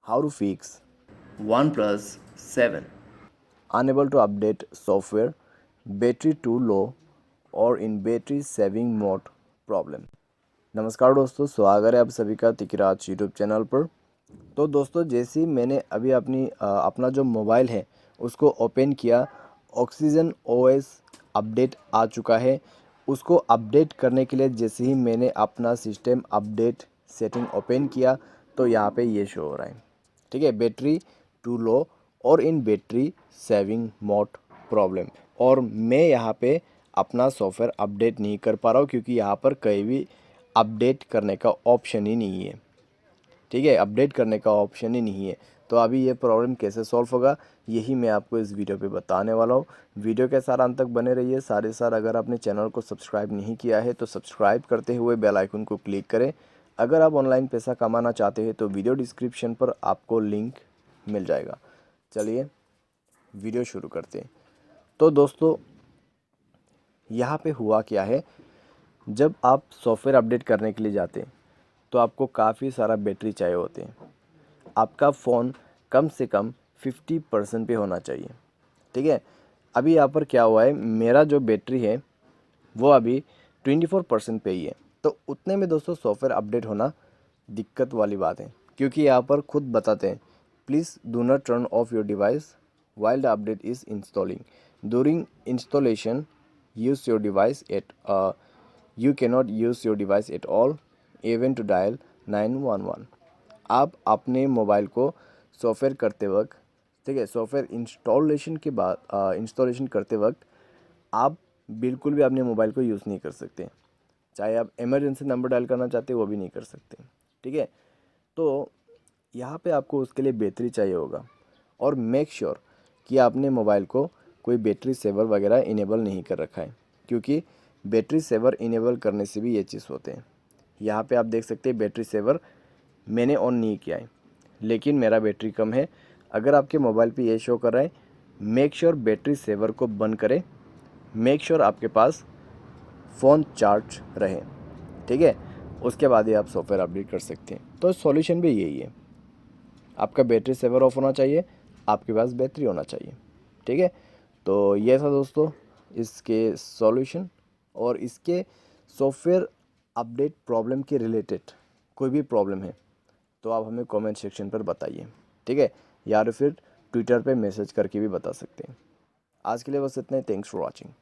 How to fix OnePlus 7. unable to update software, battery too low और in battery saving mode problem। नमस्कार दोस्तों, स्वागत है आप सभी का तिकराज यूट्यूब चैनल पर। तो दोस्तों, जैसे ही मैंने अभी अपना जो मोबाइल है उसको ओपन किया, ऑक्सीजन ओएस अपडेट आ चुका है। उसको अपडेट करने के लिए जैसे ही मैंने अपना सिस्टम अपडेट सेटिंग ओपन किया तो यहाँ पे ये शो हो रहा है, ठीक है, बैटरी टू लो और इन बैटरी सेविंग मोड प्रॉब्लम। और मैं यहाँ पे अपना सॉफ्टवेयर अपडेट नहीं कर पा रहा हूँ क्योंकि यहाँ पर कहीं भी अपडेट करने का ऑप्शन ही नहीं है, ठीक है, अपडेट करने का ऑप्शन ही नहीं है। तो अभी ये प्रॉब्लम कैसे सॉल्व होगा, यही मैं आपको इस वीडियो पे बताने वाला हूँ। वीडियो के साथ अंत तक बने रहिए। सारे साथ अगर आपने चैनल को सब्सक्राइब नहीं किया है तो सब्सक्राइब करते हुए बेल आइकन को क्लिक करें। अगर आप ऑनलाइन पैसा कमाना चाहते हैं तो वीडियो डिस्क्रिप्शन पर आपको लिंक मिल जाएगा। चलिए वीडियो शुरू करते हैं। तो दोस्तों, यहाँ पे हुआ क्या है, जब आप सॉफ्टवेयर अपडेट करने के लिए जाते हैं तो आपको काफ़ी सारा बैटरी चाहिए होते हैं। आपका फ़ोन कम से कम 50% पे होना चाहिए, ठीक है। अभी यहाँ पर क्या हुआ है, मेरा जो बैटरी है वो अभी 24% पे ही है। तो उतने में दोस्तों सॉफ्टवेयर अपडेट होना दिक्कत वाली बात है, क्योंकि यहाँ पर खुद बताते हैं, please do not turn off your device while the update is installing. During installation, use your device at you cannot use your device at all, even to dial 911। आप अपने मोबाइल को सॉफ्टवेयर करते वक्त, ठीक है, सॉफ्टवेयर इंस्टॉलेशन के बाद installation करते वक्त आप बिल्कुल भी अपने मोबाइल को यूज़ नहीं कर सकते। चाहे आप इमरजेंसी नंबर डायल करना चाहते हो वो भी नहीं कर सकते, ठीक है। तो यहाँ पे आपको उसके लिए बैटरी चाहिए होगा। और मेक श्योर कि आपने मोबाइल को कोई बैटरी सेवर वगैरह इनेबल नहीं कर रखा है, क्योंकि बैटरी सेवर इनेबल करने से भी ये चीज़ होते हैं। यहाँ पे आप देख सकते हैं बैटरी सेवर मैंने ऑन नहीं किया है, लेकिन मेरा बैटरी कम है। अगर आपके मोबाइल पे ये शो कर रहा है, मेक श्योर बैटरी सेवर को बंद करें। मेक श्योर आपके पास फ़ोन चार्ज रहे, ठीक है। उसके बाद ही आप सॉफ्टवेयर अपडेट कर सकते हैं। तो सॉल्यूशन भी यही है, आपका बैटरी सेवर ऑफ होना चाहिए, आपके पास बैटरी होना चाहिए, ठीक है। तो ये था दोस्तों इसके सॉल्यूशन। और इसके सॉफ्टवेयर अपडेट प्रॉब्लम के रिलेटेड कोई भी प्रॉब्लम है तो आप हमें कमेंट सेक्शन पर बताइए, ठीक है, या फिर ट्विटर पे मैसेज करके भी बता सकते हैं। आज के लिए बस इतना ही। Thanks for watching.